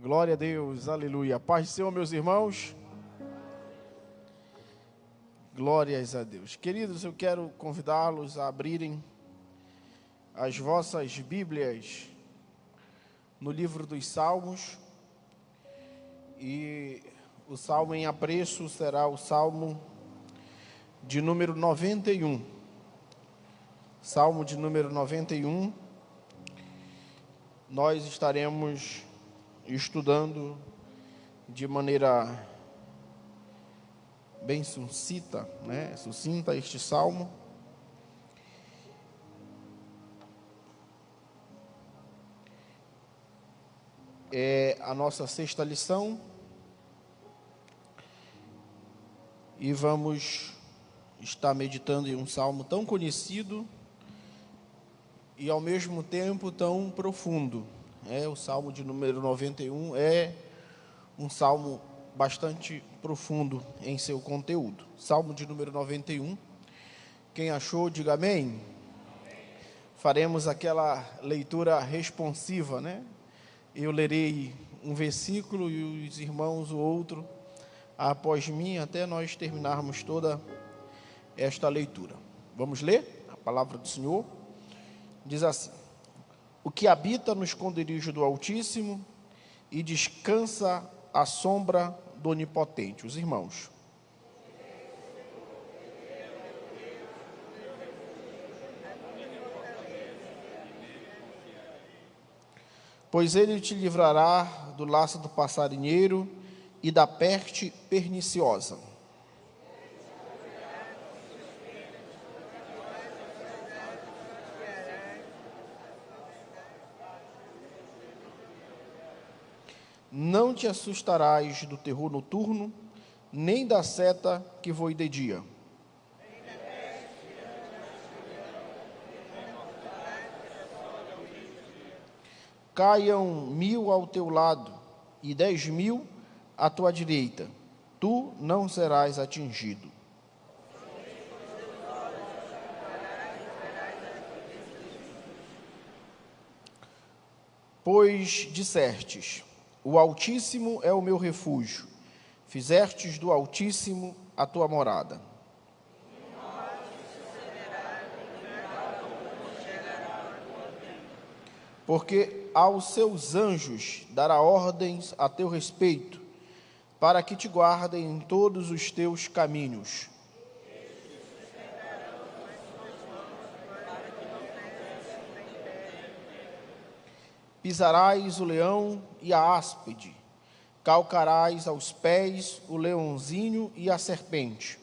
Glória a Deus, aleluia. Paz do Senhor, meus irmãos. Glórias a Deus. Queridos, eu quero convidá-los a abrirem as vossas Bíblias no livro dos Salmos. E o salmo em apreço será o salmo de número 91. Salmo de número 91. Nós estaremos estudando de maneira bem sucinta este salmo. É a nossa sexta lição e vamos estar meditando em um salmo tão conhecido e ao mesmo tempo tão profundo. O salmo de número 91 é um salmo bastante profundo em seu conteúdo. Salmo de número 91. Quem achou, diga amém. Faremos aquela leitura responsiva, Eu lerei um versículo e os irmãos o outro após mim, até nós terminarmos toda esta leitura. Vamos ler? A palavra do Senhor diz assim: o que habita no esconderijo do Altíssimo e descansa à sombra do Onipotente. Os irmãos. Pois ele te livrará do laço do passarinheiro e da peste perniciosa. Não te assustarás do terror noturno, nem da seta que voe de dia. Caiam 1000 ao teu lado e 10.000 à tua direita, tu não serás atingido. Pois dissestes: o Altíssimo é o meu refúgio, fizestes do Altíssimo a tua morada. Porque aos seus anjos dará ordens a teu respeito, para que te guardem em todos os teus caminhos. Pisarás o leão e a áspide, calcarás aos pés o leãozinho e a serpente.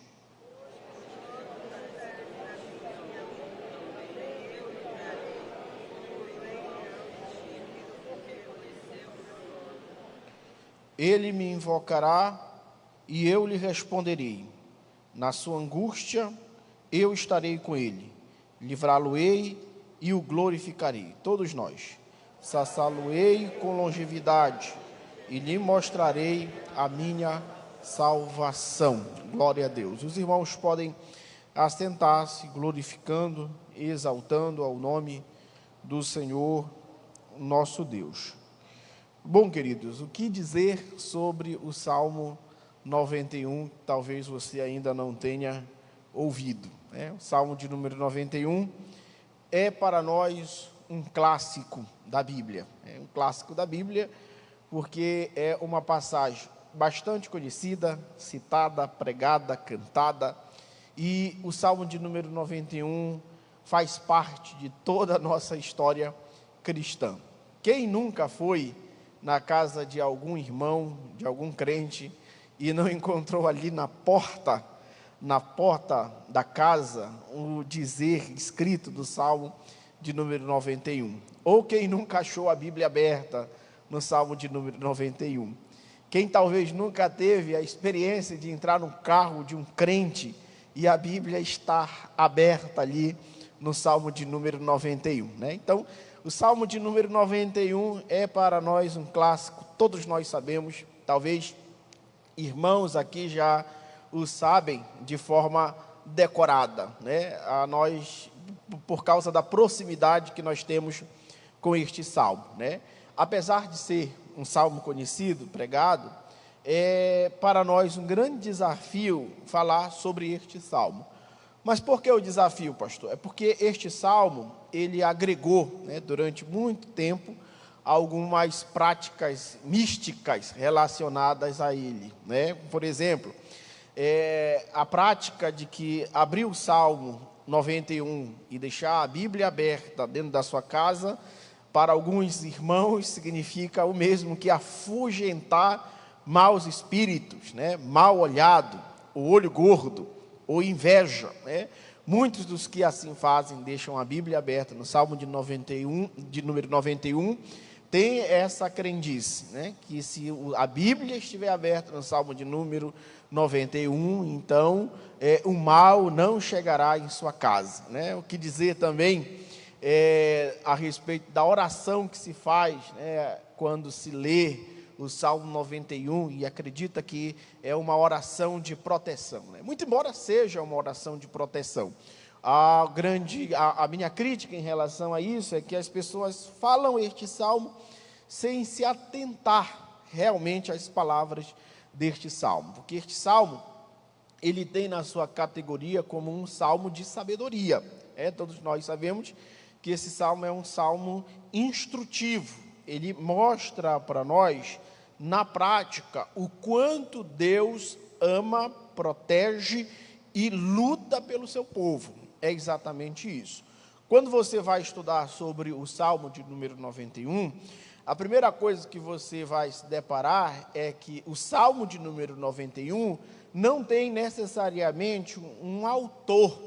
Ele me invocará e eu lhe responderei. Na sua angústia eu estarei com ele. Livrá-lo-ei e o glorificarei. Todos nós. Saciá-lo-ei com longevidade e lhe mostrarei a minha salvação. Glória a Deus. Os irmãos podem assentar-se glorificando e exaltando ao nome do Senhor nosso Deus. Bom, queridos, o que dizer sobre o Salmo 91? Talvez você ainda não tenha ouvido. O Salmo de número 91 é para nós um clássico da Bíblia. É um clássico da Bíblia porque é uma passagem bastante conhecida, citada, pregada, cantada. E o Salmo de número 91 faz parte de toda a nossa história cristã. Quem nunca foi na casa de algum irmão, de algum crente, e não encontrou ali na porta da casa, o dizer escrito do Salmo de número 91? Ou quem nunca achou a Bíblia aberta no Salmo de número 91? Quem talvez nunca teve a experiência de entrar no carro de um crente e a Bíblia estar aberta ali no Salmo de número 91, Então, o Salmo de número 91 é para nós um clássico, todos nós sabemos, talvez irmãos aqui já o sabem de forma decorada, A nós, por causa da proximidade que nós temos com este salmo, Apesar de ser um salmo conhecido, pregado, é para nós um grande desafio falar sobre este salmo. Mas por que o desafio, pastor? É porque este salmo, ele agregou, né, durante muito tempo, algumas práticas místicas relacionadas a ele, né? Por exemplo, a prática de que abrir o Salmo 91 e deixar a Bíblia aberta dentro da sua casa, para alguns irmãos, significa o mesmo que afugentar maus espíritos, né? Mal olhado, o olho gordo, ou inveja, né? Muitos dos que assim fazem, deixam a Bíblia aberta no Salmo de número 91, tem essa crendice, né? Que se a Bíblia estiver aberta no Salmo de número 91, então o mal não chegará em sua casa, né? O que dizer também a respeito da oração que se faz, né, quando se lê o Salmo 91 e acredita que é uma oração de proteção, né? Muito embora seja uma oração de proteção, a minha crítica em relação a isso é que as pessoas falam este salmo sem se atentar realmente às palavras deste salmo, porque este salmo, ele tem na sua categoria como um salmo de sabedoria. Todos nós sabemos que esse salmo é um salmo instrutivo, ele mostra para nós, na prática, o quanto Deus ama, protege e luta pelo seu povo. É exatamente isso. Quando você vai estudar sobre o Salmo de número 91, a primeira coisa que você vai se deparar é que o Salmo de número 91 não tem necessariamente um autor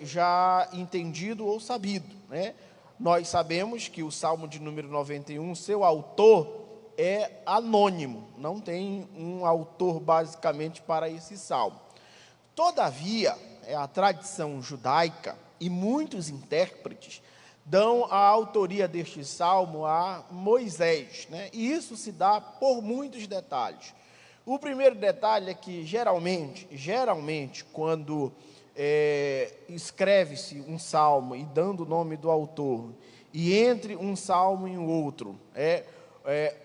já entendido ou sabido, né? Nós sabemos que o Salmo de número 91, seu autor é anônimo, não tem um autor basicamente para esse salmo. Todavia, a tradição judaica e muitos intérpretes dão a autoria deste salmo a Moisés, né? E isso se dá por muitos detalhes. O primeiro detalhe é que geralmente quando escreve-se um salmo e dando o nome do autor, e entre um salmo e o outro,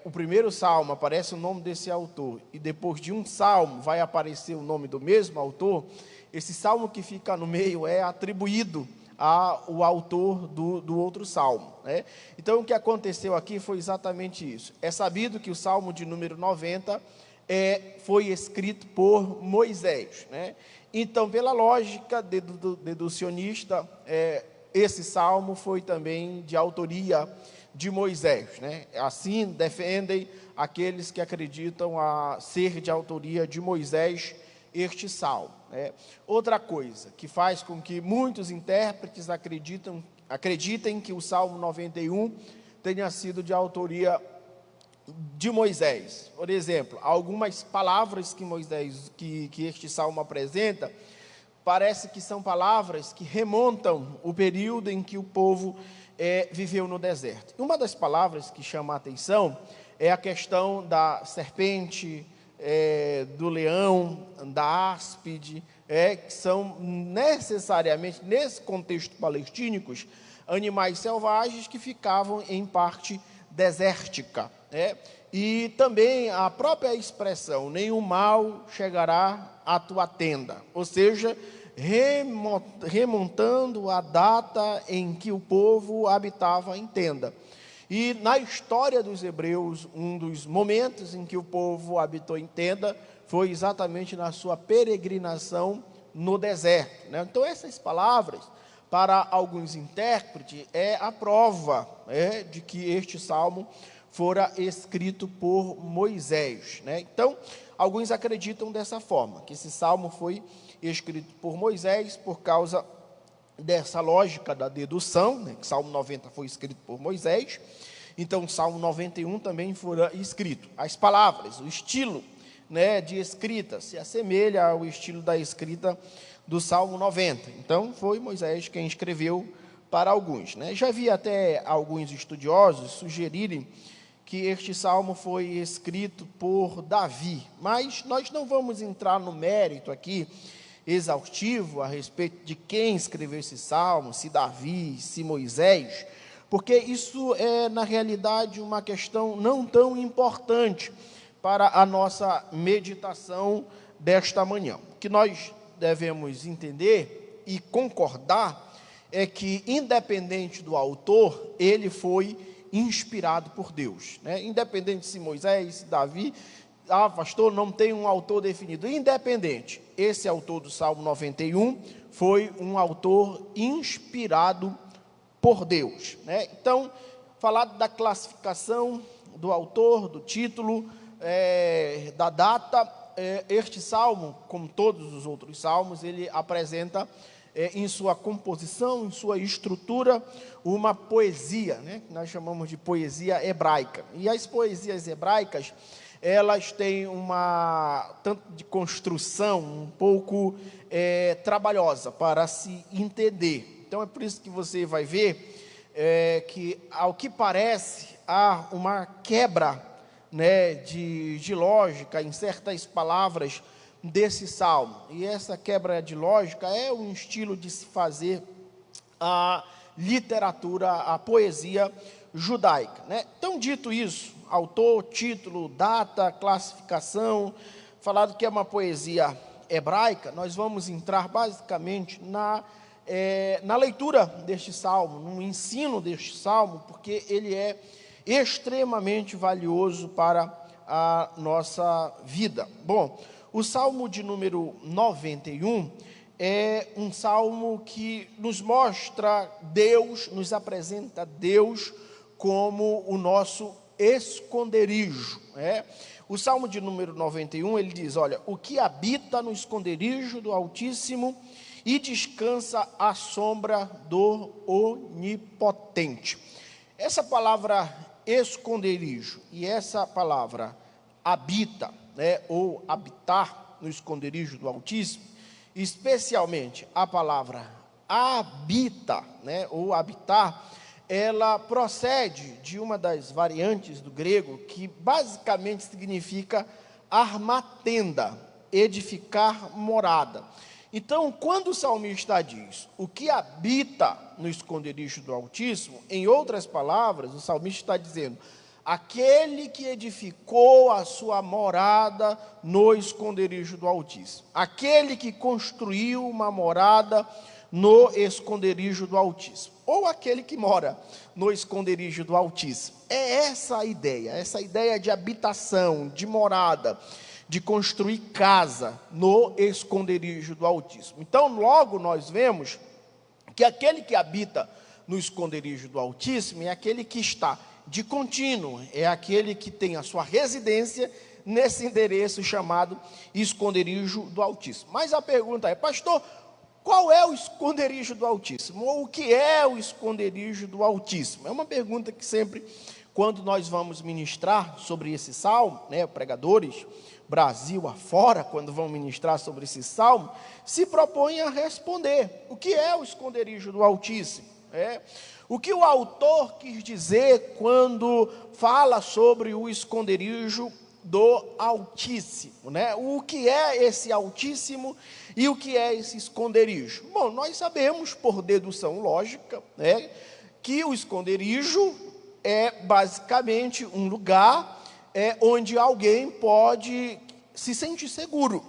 o primeiro salmo aparece o nome desse autor, e depois de um salmo vai aparecer o nome do mesmo autor, esse salmo que fica no meio é atribuído ao autor do outro salmo, né? Então, o que aconteceu aqui foi exatamente isso. É sabido que o salmo de número 90 foi escrito por Moisés, né? Então, pela lógica deducionista, esse salmo foi também de autoria de Moisés, né? Assim defendem aqueles que acreditam a ser de autoria de Moisés este salmo, né? Outra coisa que faz com que muitos intérpretes acreditem que o Salmo 91 tenha sido de autoria de Moisés. Por exemplo, algumas palavras que este salmo apresenta, parece que são palavras que remontam o período em que o povo viveu no deserto. E uma das palavras que chama a atenção é a questão da serpente, do leão, da áspide, que são necessariamente, nesse contexto palestínicos, animais selvagens que ficavam em parte desértica, e também a própria expressão, nenhum mal chegará à tua tenda, ou seja, remontando a data em que o povo habitava em tenda. E na história dos hebreus, um dos momentos em que o povo habitou em tenda foi exatamente na sua peregrinação no deserto, né? Então, essas palavras, para alguns intérpretes, é a prova de que este salmo fora escrito por Moisés, né? Então, alguns acreditam dessa forma, que esse salmo foi escrito por Moisés por causa dessa lógica da dedução, né, que Salmo 90 foi escrito por Moisés, então o Salmo 91 também fora escrito. As palavras, o estilo, né, de escrita se assemelha ao estilo da escrita do Salmo 90, então foi Moisés quem escreveu para alguns, né? Já vi até alguns estudiosos sugerirem que este salmo foi escrito por Davi, mas nós não vamos entrar no mérito aqui exaustivo a respeito de quem escreveu esse salmo, se Davi, se Moisés, porque isso é, na realidade, uma questão não tão importante para a nossa meditação desta manhã. O que nós devemos entender e concordar é que, independente do autor, ele foi inspirado por Deus, né? Independente se Moisés, se Davi, pastor, não tem um autor definido, independente, esse autor do Salmo 91 foi um autor inspirado por Deus, né? Então, falar da classificação do autor, do título, da data, este salmo, como todos os outros salmos, ele apresenta em sua composição, em sua estrutura, uma poesia, né, que nós chamamos de poesia hebraica. E as poesias hebraicas, elas têm uma tanto de construção um pouco trabalhosa para se entender. Então é por isso que você vai ver que, ao que parece, há uma quebra, né, de lógica em certas palavras desse salmo, e essa quebra de lógica é um estilo de se fazer a literatura, a poesia judaica, né? Então, dito isso, autor, título, data, classificação, falado que é uma poesia hebraica, nós vamos entrar basicamente na leitura deste salmo, no ensino deste salmo, porque ele é extremamente valioso para a nossa vida. Bom, o Salmo de número 91 é um salmo que nos mostra Deus, nos apresenta Deus como o nosso esconderijo. O Salmo de número 91, ele diz, olha, o que habita no esconderijo do Altíssimo e descansa à sombra do Onipotente. Essa palavra esconderijo e essa palavra habita, né, ou habitar no esconderijo do Altíssimo, especialmente a palavra habita, né, ou habitar, ela procede de uma das variantes do grego que basicamente significa armar tenda, edificar morada. Então, quando o salmista diz o que habita no esconderijo do Altíssimo, em outras palavras, o salmista está dizendo aquele que edificou a sua morada no esconderijo do Altíssimo, aquele que construiu uma morada no esconderijo do Altíssimo, ou aquele que mora no esconderijo do Altíssimo. É essa a ideia de habitação, de morada, de construir casa no esconderijo do Altíssimo. Então, logo nós vemos que aquele que habita no esconderijo do Altíssimo é aquele que está de contínuo, é aquele que tem a sua residência nesse endereço chamado esconderijo do Altíssimo. Mas a pergunta é, pastor, qual é o esconderijo do Altíssimo? Ou o que é o esconderijo do Altíssimo? É uma pergunta que sempre, quando nós vamos ministrar sobre esse salmo, né, pregadores, Brasil afora, quando vão ministrar sobre esse salmo, se propõem a responder. O que é o esconderijo do Altíssimo? O que o autor quis dizer quando fala sobre o esconderijo do Altíssimo, né? O que é esse Altíssimo e o que é esse esconderijo? Bom, nós sabemos por dedução lógica, né, que o esconderijo é basicamente um lugar onde alguém pode se sentir seguro.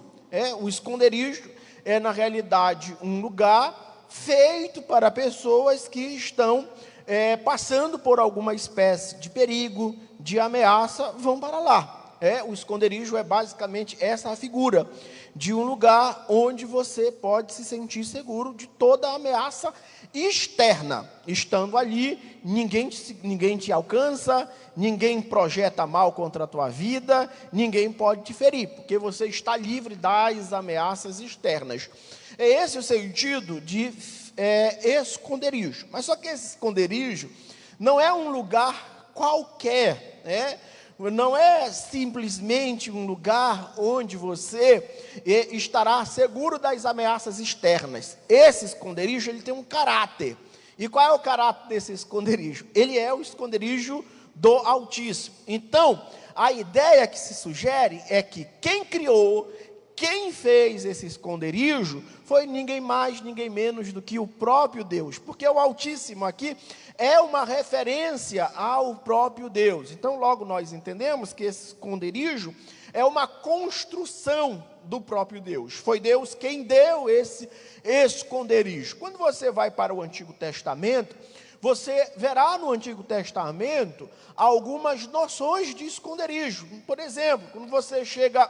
O esconderijo é, na realidade, um lugar feito para pessoas que estão passando por alguma espécie de perigo, de ameaça, vão para lá. O esconderijo é basicamente essa figura de um lugar onde você pode se sentir seguro de toda ameaça externa. Estando ali, ninguém te alcança, ninguém projeta mal contra a tua vida, ninguém pode te ferir, porque você está livre das ameaças externas. É esse o sentido de esconderijo. Mas só que esse esconderijo não é um lugar qualquer, não é simplesmente um lugar onde você estará seguro das ameaças externas. Esse esconderijo, ele tem um caráter. E qual é o caráter desse esconderijo? Ele é o esconderijo do Altíssimo. Então, a ideia que se sugere é que quem criou, quem fez esse esconderijo foi ninguém mais, ninguém menos do que o próprio Deus, porque o Altíssimo aqui é uma referência ao próprio Deus. Então logo nós entendemos que esse esconderijo é uma construção do próprio Deus. Foi Deus quem deu esse esconderijo. Quando você vai para o Antigo Testamento, você verá no Antigo Testamento algumas noções de esconderijo. Por exemplo, quando você chega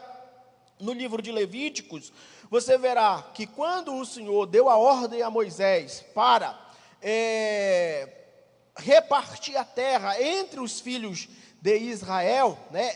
no livro de Levíticos, você verá que quando o Senhor deu a ordem a Moisés para repartir a terra entre os filhos de Israel, né,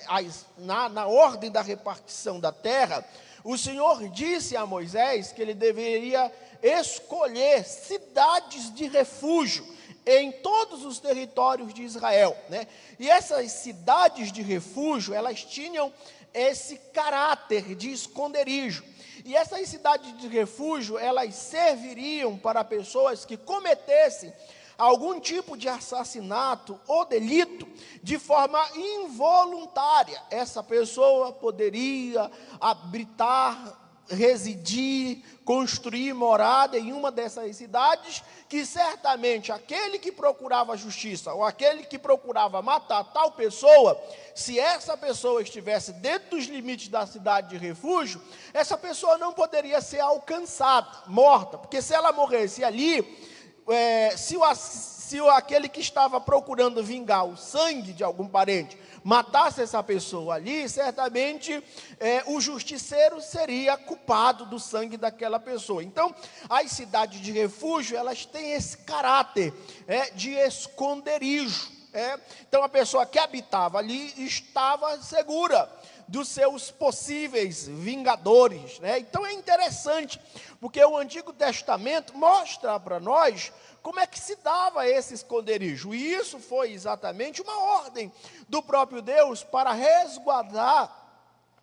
na ordem da repartição da terra, o Senhor disse a Moisés que ele deveria escolher cidades de refúgio em todos os territórios de Israel, né? E essas cidades de refúgio, elas tinham esse caráter de esconderijo. E essas cidades de refúgio, elas serviriam para pessoas que cometessem algum tipo de assassinato ou delito de forma involuntária. Essa pessoa poderia habitar, residir, construir morada em uma dessas cidades, que certamente aquele que procurava justiça ou aquele que procurava matar tal pessoa, se essa pessoa estivesse dentro dos limites da cidade de refúgio, essa pessoa não poderia ser alcançada, morta, porque se ela morresse ali, se aquele que estava procurando vingar o sangue de algum parente matasse essa pessoa ali, certamente o justiceiro seria culpado do sangue daquela pessoa. Então, as cidades de refúgio, elas têm esse caráter de esconderijo. Então, a pessoa que habitava ali estava segura dos seus possíveis vingadores, né? Então é interessante, porque o Antigo Testamento mostra para nós como é que se dava esse esconderijo, e isso foi exatamente uma ordem do próprio Deus para resguardar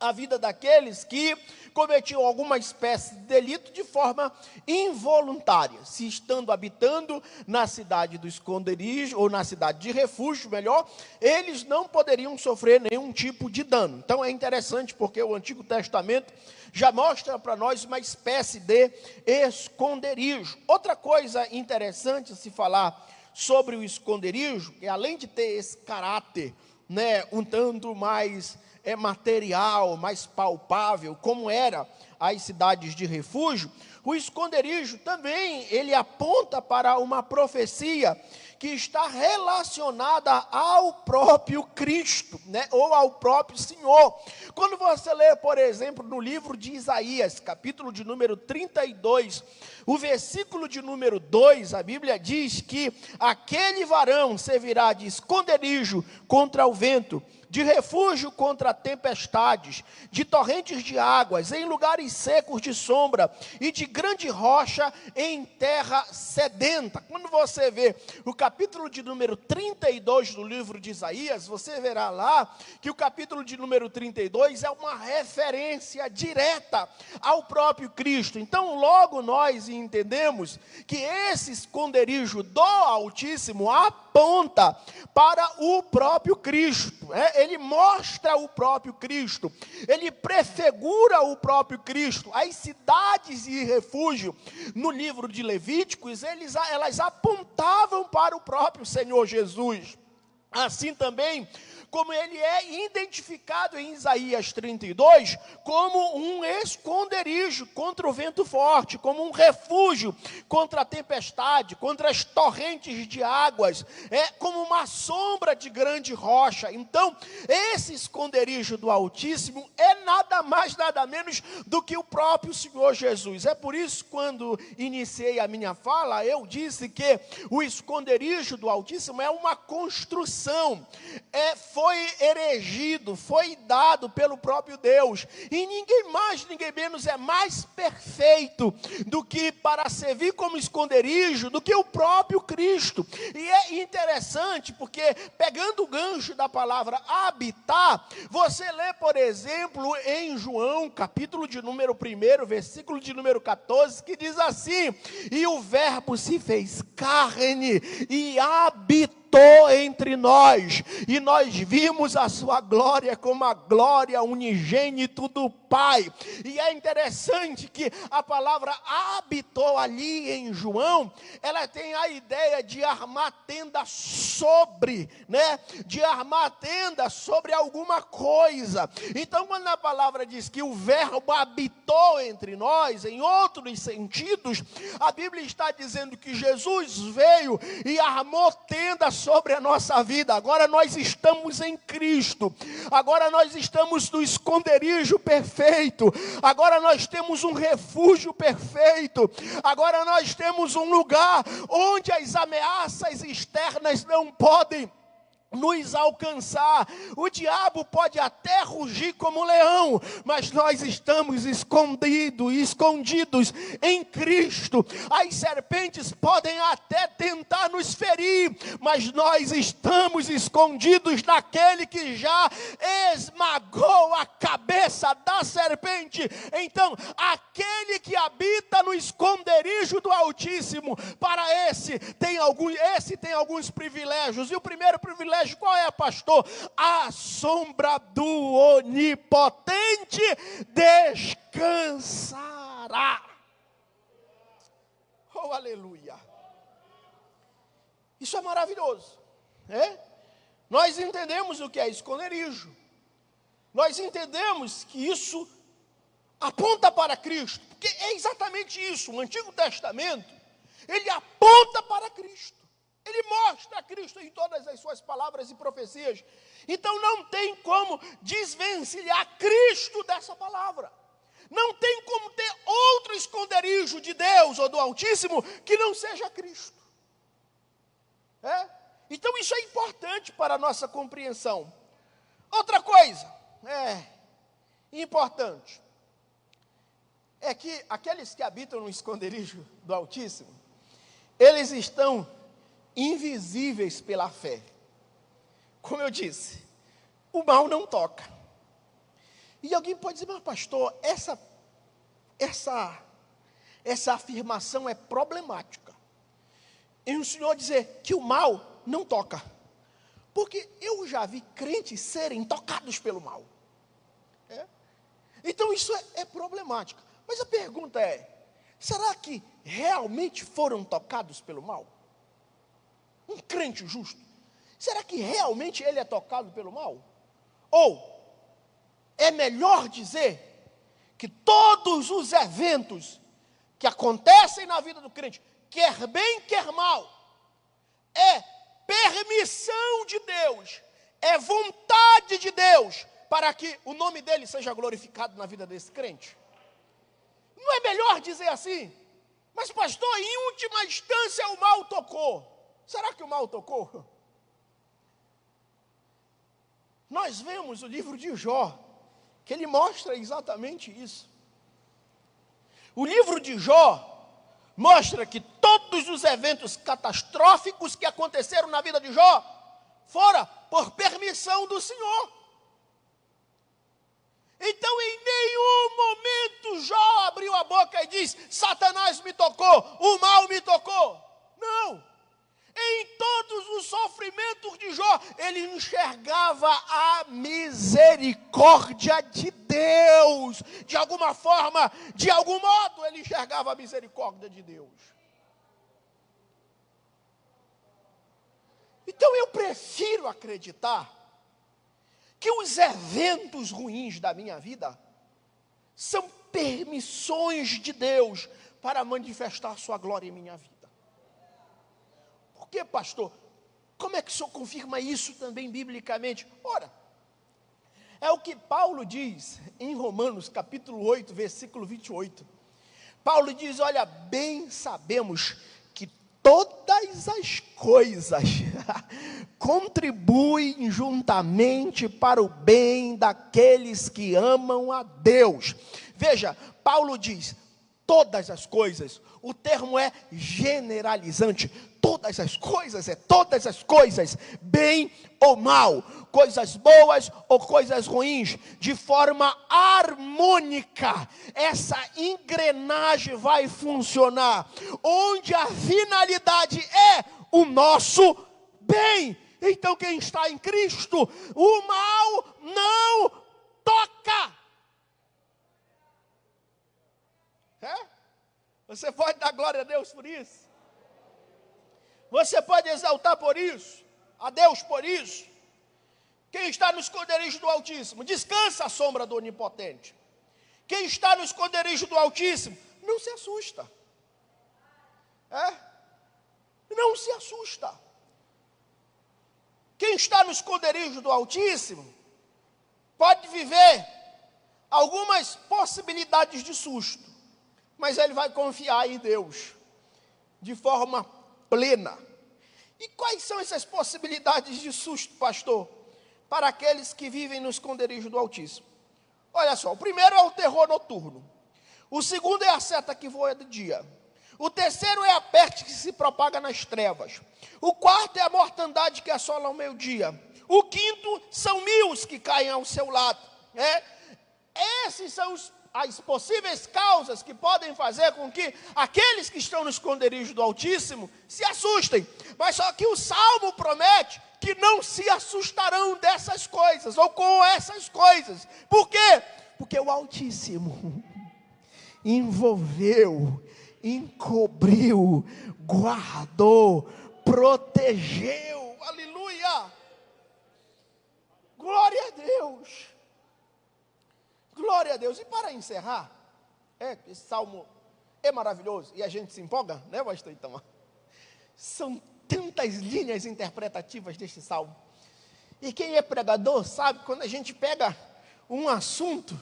a vida daqueles que cometiam alguma espécie de delito de forma involuntária, se estando habitando na cidade do esconderijo, ou na cidade de refúgio, melhor, eles não poderiam sofrer nenhum tipo de dano. Então é interessante, porque o Antigo Testamento já mostra para nós uma espécie de esconderijo. Outra coisa interessante se falar sobre o esconderijo, é além de ter esse caráter, né, um tanto mais material, mais palpável, como era as cidades de refúgio, o esconderijo também, ele aponta para uma profecia que está relacionada ao próprio Cristo, né, ou ao próprio Senhor. Quando você lê, por exemplo, no livro de Isaías, capítulo de número 32, o versículo de número 2, a Bíblia diz que aquele varão servirá de esconderijo contra o vento, de refúgio contra tempestades, de torrentes de águas, em lugares secos de sombra, e de grande rocha em terra sedenta. Quando você vê o capítulo de número 32 do livro de Isaías, você verá lá que o capítulo de número 32 é uma referência direta ao próprio Cristo. Então logo nós entendemos que esse esconderijo do Altíssimo aponta para o próprio Cristo, ele mostra o próprio Cristo, ele prefigura o próprio Cristo. As cidades de refúgio no livro de Levíticos, elas apontavam para o próprio Senhor Jesus. Assim também, como ele é identificado em Isaías 32, como um esconderijo contra o vento forte, como um refúgio contra a tempestade, contra as torrentes de águas, como uma sombra de grande rocha. Então, esse esconderijo do Altíssimo é nada mais, nada menos do que o próprio Senhor Jesus. É por isso, quando iniciei a minha fala, eu disse que o esconderijo do Altíssimo é uma construção, foi erigido, foi dado pelo próprio Deus, e ninguém mais, ninguém menos é mais perfeito do que para servir como esconderijo, do que o próprio Cristo. E é interessante, porque pegando o gancho da palavra habitar, você lê, por exemplo, em João, capítulo de número 1, versículo de número 14, que diz assim: e o verbo se fez carne e habitou entre nós, e nós vimos a sua glória como a glória unigênito do Pai. E é interessante que a palavra habitou ali em João, ela tem a ideia de armar tenda sobre, né? De armar tenda sobre alguma coisa. Então, quando a palavra diz que o verbo habitou entre nós, em outros sentidos, a Bíblia está dizendo que Jesus veio e armou tenda sobre a nossa vida. Agora nós estamos em Cristo. Agora nós estamos no esconderijo perfeito. Agora nós temos um refúgio perfeito. Agora nós temos um lugar onde as ameaças externas não podem nos alcançar. O diabo pode até rugir como leão, mas nós estamos escondidos em Cristo. As serpentes podem até tentar nos ferir, mas nós estamos escondidos naquele que já esmagou a cabeça da serpente. Então, aquele que habita no esconderijo do Altíssimo, para esse tem alguns privilégios. E o primeiro privilégio qual é, pastor? A sombra do Onipotente descansará. Oh, aleluia. Isso é maravilhoso, né? Nós entendemos o que é esconderijo. Nós entendemos que isso aponta para Cristo, porque é exatamente isso. O Antigo Testamento, ele aponta para Cristo. Ele mostra Cristo em todas as suas palavras e profecias. Então não tem como desvencilhar Cristo dessa palavra. Não tem como ter outro esconderijo de Deus ou do Altíssimo que não seja Cristo. Então isso é importante para a nossa compreensão. Outra coisa importante é que aqueles que habitam no esconderijo do Altíssimo, eles estão invisíveis pela fé. Como eu disse, o mal não toca. E alguém pode dizer, mas pastor, essa afirmação é problemática. E o Senhor dizer que o mal não toca. Porque eu já vi crentes serem tocados pelo mal. Então isso é problemático. Mas a pergunta é, será que realmente foram tocados pelo mal? Um crente justo, será que realmente ele é tocado pelo mal? Ou é melhor dizer que todos os eventos que acontecem na vida do crente, quer bem, quer mal, é permissão de Deus, é vontade de Deus, para que o nome dele seja glorificado na vida desse crente? Não é melhor dizer assim? Mas pastor, em última instância o mal tocou. Será que o mal tocou? Nós vemos o livro de Jó, que ele mostra exatamente isso. O livro de Jó mostra que todos os eventos catastróficos que aconteceram na vida de Jó foram por permissão do Senhor. Então, em nenhum momento Jó abriu a boca e disse, Satanás me tocou, o mal me tocou. Não. Em todos os sofrimentos de Jó, ele enxergava a misericórdia de Deus. De alguma forma, de algum modo, ele enxergava a misericórdia de Deus. Então eu prefiro acreditar que os eventos ruins da minha vida são permissões de Deus para manifestar sua glória em minha vida. Por que, pastor? Como é que o senhor confirma isso também biblicamente? Ora, é o que Paulo diz em Romanos capítulo 8, versículo 28. Paulo diz, olha, bem sabemos que todas as coisas contribuem juntamente para o bem daqueles que amam a Deus. Veja, Paulo diz, todas as coisas, o termo é generalizante, todas as coisas, bem ou mal, coisas boas ou coisas ruins, de forma harmônica, essa engrenagem vai funcionar, onde a finalidade é o nosso bem. Então quem está em Cristo, o mal não toca. Você pode dar glória a Deus por isso? Você pode exaltar por isso, a Deus por isso? Quem está no esconderijo do Altíssimo, descansa à sombra do Onipotente. Quem está no esconderijo do Altíssimo, não se assusta. Não se assusta. Quem está no esconderijo do Altíssimo, pode viver algumas possibilidades de susto, mas ele vai confiar em Deus, de forma plena. E quais são essas possibilidades de susto, pastor? Para aqueles que vivem no esconderijo do Altíssimo. Olha só, o primeiro é o terror noturno. O segundo é a seta que voa de dia. O terceiro é a peste que se propaga nas trevas. O quarto é a mortandade que assola ao meio-dia. O quinto são 1000 que caem ao seu lado. Esses são as possíveis causas que podem fazer com que aqueles que estão no esconderijo do Altíssimo se assustem. Mas só que o Salmo promete que não se assustarão dessas coisas, ou com essas coisas. Por quê? Porque o Altíssimo envolveu, encobriu, guardou, protegeu. Aleluia! Glória a Deus! Glória a Deus. E para encerrar, esse salmo é maravilhoso, e a gente se empolga, né, pastor Itamar? São tantas linhas interpretativas deste salmo. E quem é pregador sabe, quando a gente pega um assunto,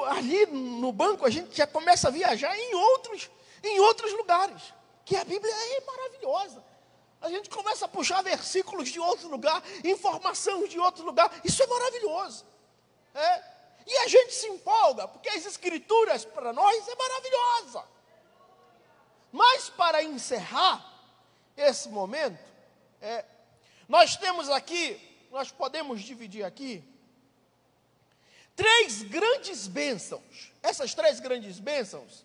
ali no banco a gente já começa a viajar em outros lugares, que a Bíblia é maravilhosa. A gente começa a puxar versículos de outro lugar, informação de outro lugar, isso é maravilhoso. E a gente se empolga, porque as Escrituras para nós é maravilhosa. Mas para encerrar esse momento, nós temos aqui, nós podemos dividir aqui, 3 grandes bênçãos. Essas 3 grandes bênçãos,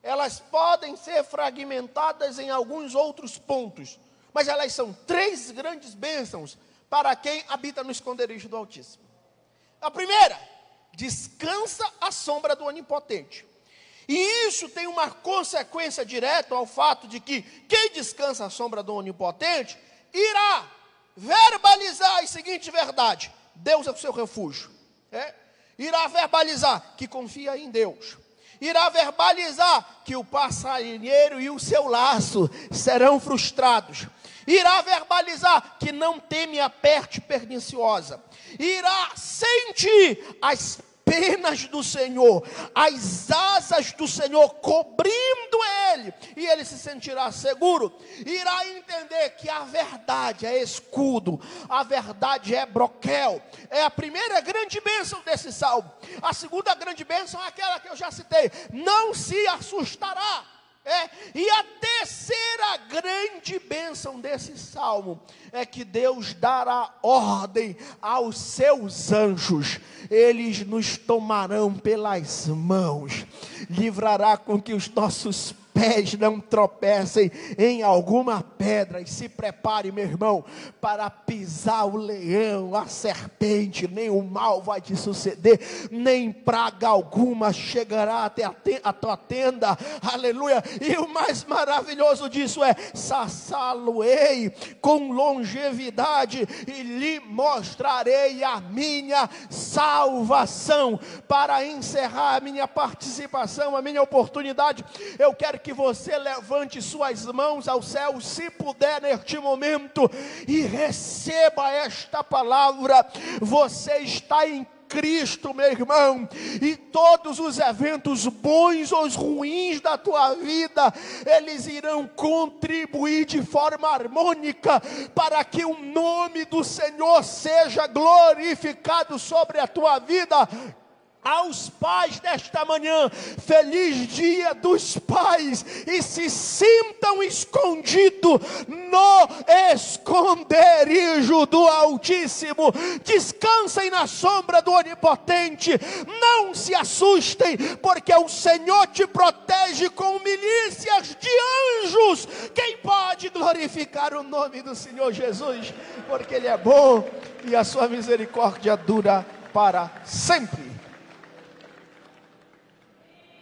elas podem ser fragmentadas em alguns outros pontos, mas elas são 3 grandes bênçãos para quem habita no esconderijo do Altíssimo. A primeira, descansa à sombra do Onipotente. E isso tem uma consequência direta ao fato de que quem descansa à sombra do Onipotente irá verbalizar a seguinte verdade: Deus é o seu refúgio. Irá verbalizar que confia em Deus. Irá verbalizar que o passarinheiro e o seu laço serão frustrados. Irá verbalizar que não teme a peste perniciosa. Irá sentir as penas do Senhor, as asas do Senhor cobrindo ele, e ele se sentirá seguro. Irá entender que a verdade é escudo, a verdade é broquel. É a primeira grande bênção desse salmo. A segunda grande bênção é aquela que eu já citei: não se assustará. E a terceira grande bênção desse salmo é que Deus dará ordem aos seus anjos, eles nos tomarão pelas mãos, livrará com que os nossos pés não tropecem em alguma pedra. E se prepare, meu irmão, para pisar o leão, a serpente. Nem o mal vai te suceder, nem praga alguma chegará até a tua tenda. Aleluia. E o mais maravilhoso disso é: saciá-lo-ei com longevidade e lhe mostrarei a minha salvação. Para encerrar a minha participação, a minha oportunidade, eu quero que você levante suas mãos ao céu, se puder, neste momento, e receba esta palavra. Você está em Cristo, meu irmão, e todos os eventos bons ou ruins da tua vida, eles irão contribuir de forma harmônica para que o nome do Senhor seja glorificado sobre a tua vida. Aos pais desta manhã, feliz dia dos pais, e se sintam escondidos no esconderijo do Altíssimo. Descansem na sombra do Onipotente, não se assustem, porque o Senhor te protege com milícias de anjos. Quem pode glorificar o nome do Senhor Jesus? Porque Ele é bom e a sua misericórdia dura para sempre.